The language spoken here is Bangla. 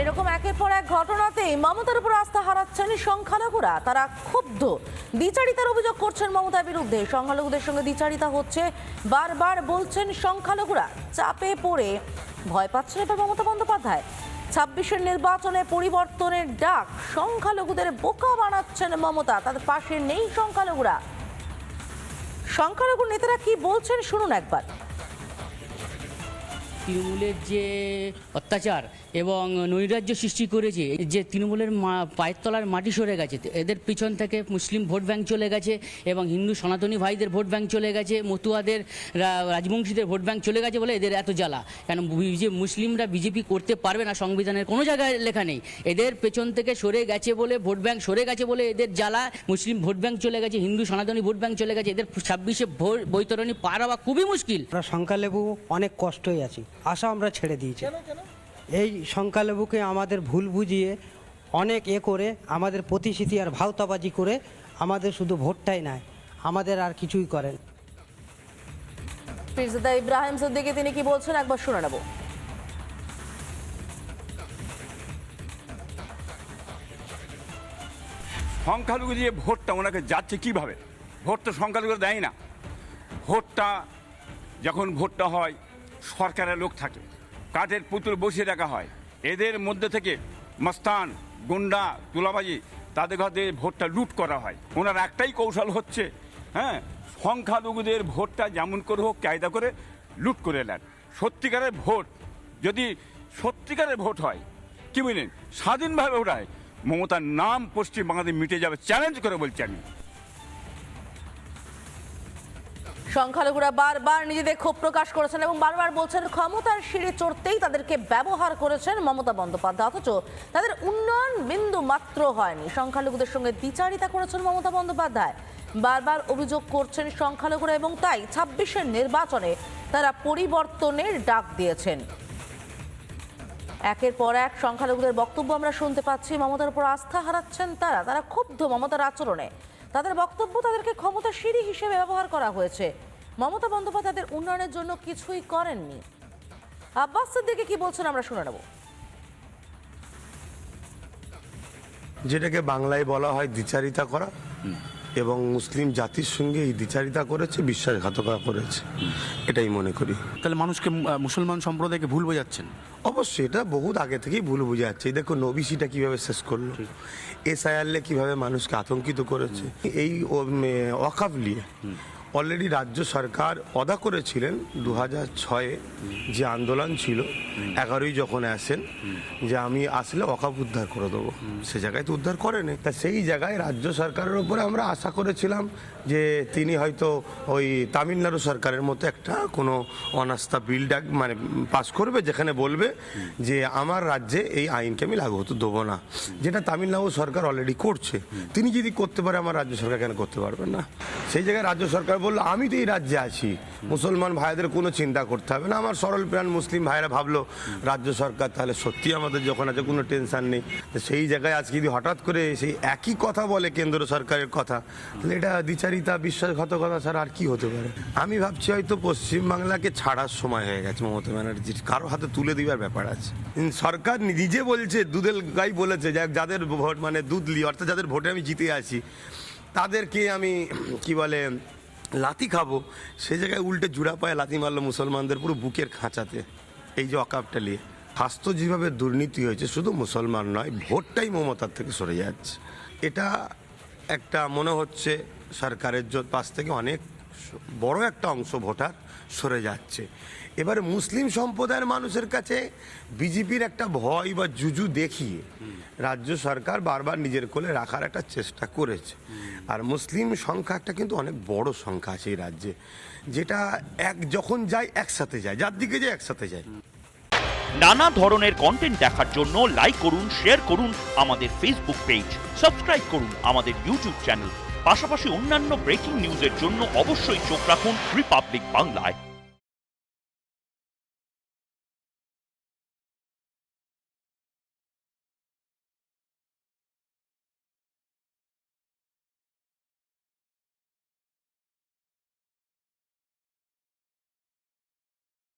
এরকম একের পর এক ঘটনাতে মমতার উপর আস্থা হারাচ্ছেন সংখ্যালঘুরা। তারা ক্ষুব্ধ, দ্বিচারিতার অভিযোগ করছেন মমতার বিরুদ্ধে। সংখ্যালঘুদের সঙ্গে দ্বিচারিতা হচ্ছে, বারবার বলছেন সংখ্যালঘুরা। চাপে পড়ে ভয় পাচ্ছেন এবার মমতা বন্দ্যোপাধ্যায়। 26-এর নির্বাচনে পরিবর্তনের ডাক, সংখ্যালঘুদের বোকা বানাচ্ছেন মমতা। তাদের পাশে নেই সংখ্যালঘুরা। সংখ্যালঘু নেতারা কি বলছেন শুনুন একবার। তৃণমূলের যে অত্যাচার এবং নৈরাজ্য সৃষ্টি করেছে, যে তৃণমূলের পায়ের তলার মাটি সরে গেছে, এদের পিছন থেকে মুসলিম ভোট ব্যাংক চলে গেছে এবং হিন্দু সনাতনী ভাইদের ভোট ব্যাংক চলে গেছে, মতুয়াদের রাজবংশীদের ভোট ব্যাংক চলে গেছে বলে এদের এত জ্বালা। কেন যে মুসলিমরা বিজেপি করতে পারবে না, সংবিধানের কোনো জায়গায় লেখা নেই। এদের পেছন থেকে সরে গেছে বলে, ভোট ব্যাংক সরে গেছে বলে এদের জ্বালা। মুসলিম ভোট ব্যাংক চলে গেছে, হিন্দু সনাতনী ভোট ব্যাংক চলে গেছে। এদের 26-এ বৈতরণী পার হওয়া খুবই মুশকিল। আমরা সংখ্যালঘু অনেক কষ্টই আছি, আশা আমরা ছেড়ে দিয়েছি। এই সংখ্যালঘুকে আমাদের ভুল বুঝিয়ে অনেক করে আমাদের প্রতিশ্রুতি আর ভাওতাবাজি করে আমাদের শুধু ভোটটাই নেয়, আমাদের আর কিছুই করেন। পীরজাদা ইব্রাহিম সিদ্দিকী তিনি কি বলছেন একবার শুনে নেব। সংখ্যালঘু দিয়ে ভোটটা ওনাকে যাচ্ছে কিভাবে? ভোট তো সংখ্যালঘু দেয় না। ভোটটা যখন ভোটটা হয়, সরকারের লোক থাকে, কাঠের পুতুল বসিয়ে রাখা হয়। এদের মধ্যে থেকে মস্তান, গুন্ডা, তুলাবাজি, তাদের ঘরে ভোটটা লুট করা হয়। ওনার একটাই কৌশল হচ্ছে, সংখ্যালঘুদের ভোটটা যেমন করে হোক কায়দা করে লুট করে নেন। সত্যিকারের ভোট যদি সত্যিকারের ভোট হয়, কি বুঝলেন, স্বাধীনভাবে ভোট হয়, মমতার নাম পশ্চিম বাংলাতে মিটে যাবে, চ্যালেঞ্জ করে বলছি আমি। সংখ্যালঘুরা বারবার নিজেদের ক্ষোভ প্রকাশ করেছেন এবং বারবার বলছেন ক্ষমতার সিঁড়ি চড়তেই তাদেরকে ব্যবহার করেছেন মমতা বন্দ্যোপাধ্যায়, অথচ তাদের উন্নয়ন বিন্দু মাত্র হয়নি। সংখ্যালঘুদের সঙ্গে দ্বিচারিতা করেছেন মমতা বন্দ্যোপাধ্যায়। বারবার অভিযোগ করছেন সংখ্যালঘুরা এবং তাই 26-এর নির্বাচনে তারা পরিবর্তনের ডাক দিয়েছেন। একের পর এক সংখ্যালঘুদের বক্তব্য আমরা শুনতে পাচ্ছি। মমতার উপর আস্থা হারাচ্ছেন তারা ক্ষুব্ধ মমতার আচরণে। তাদের বক্তব্য, তাদেরকে ক্ষমতার সিঁড়ি হিসেবে ব্যবহার করা হয়েছে। মমতা বন্দ্যোপাধ্যায় তাদের উন্নয়নের জন্য কিছুই করেননি। আব্বাস সিদ্দিকী কি বলছেন আমরা শুনে নেব। যেটাকে বাংলায় বলা হয় দ্বিচারিতা করা, এবং মুসলিম জাতির সঙ্গে এই দ্বিচারিতা করেছে, বিশ্বাসঘাতকতা করেছে, এটাই মনে করি। তাহলে মানুষকে, মুসলমান সম্প্রদায়কে ভুল বোঝাচ্ছেন? অবশ্যই এটা বহুত আগে থেকেই ভুল বুঝে যাচ্ছে। এই দেখো নবিসিটা কিভাবে শেষ করলো, এসআইআরলে কিভাবে মানুষকে আতঙ্কিত করেছে। এই ওয়াকাফ নিয়ে অলরেডি রাজ্য সরকার অদা করেছিলেন 2006-এ যে আন্দোলন ছিল, 11ই যখন আসেন যে আমি আসলে ওয়াকাফ উদ্ধার করে দেবো, সে জায়গায় তো উদ্ধার করেনি। তা সেই জায়গায় রাজ্য সরকারের উপরে আমরা আশা করেছিলাম যে তিনি হয়তো ওই তামিলনাড়ু সরকারের মতো একটা কোনো অনাস্থা বিল মানে পাস করবে, যেখানে বলবে যে আমার রাজ্যে এই আইনকে আমি লাগু হতে দেবো না, যেটা তামিলনাড়ু সরকার অলরেডি করছে। তিনি যদি করতে পারে, আমার রাজ্য সরকার কেন করতে পারবেন না? সেই জায়গায় রাজ্য সরকার বললো আমি তো এই রাজ্যে আছি, মুসলমান ভাইদের কোনো চিন্তা করতে হবে না। আমার সরল প্রাণ মুসলিম ভাইরা ভাবলো রাজ্য সরকার তাহলে সত্যি আমাদের যখন আছে কোনো টেনশন নেই। সেই জায়গায় আজকে যদি হঠাৎ করে সেই একই কথা বলে কেন্দ্র সরকারের কথা, তাহলে এটা দ্বিচারিতা, বিশ্বাসঘাতকতা ছাড়া আর কি হতে পারে? আমি ভাবছি হয়তো পশ্চিমবাংলাকে ছাড়ার সময় হয়ে গেছে মমতা ব্যানার্জির, কারো হাতে তুলে দেওয়ার ব্যাপার আছে। সরকার নিজে বলছে, দুধের গাই বলেছে, যাদের ভোট মানে দুধ লি, অর্থাৎ যাদের ভোটে আমি জিতে আছি তাদেরকে আমি কি বলে লাথি খাবো, সে জায়গায় উল্টে জুড়া পায়ে লাথি মারলো মুসলমানদের পুরো বুকের খাঁচাতে। এই যে ওয়াকাফটা নিয়ে স্বাস্থ্য যেভাবে দুর্নীতি হয়েছে, শুধু মুসলমান নয়, ভোটটাই মমতার থেকে সরে যাচ্ছে। এটা একটা মনে হচ্ছে সরকারের পাশ থেকে অনেক বড় একটা অংশ ভোটার সরে যাচ্ছে। এবারে মুসলিম সম্প্রদায়ের মানুষের কাছে বিজেপির একটা ভয় বা জুজু দেখিয়ে রাজ্য সরকার বারবার নিজের কোলে রাখার একটা চেষ্টা করেছে। আর মুসলিম সংখ্যা একটা কিন্তু অনেক বড় সংখ্যা আছে এই রাজ্যে, যেটা যখন যায় একসাথে যায়, যার দিকে যায় একসাথে যায়। নানা ধরনের কন্টেন্ট দেখার জন্য লাইক করুন, শেয়ার করুন আমাদের ফেসবুক পেজ, সাবস্ক্রাইব করুন আমাদের ইউটিউব চ্যানেল। পাশাপাশি অন্যান্য ব্রেকিং নিউজের জন্য অবশ্যই চোখ রাখুন রিপাবলিক বাংলায়।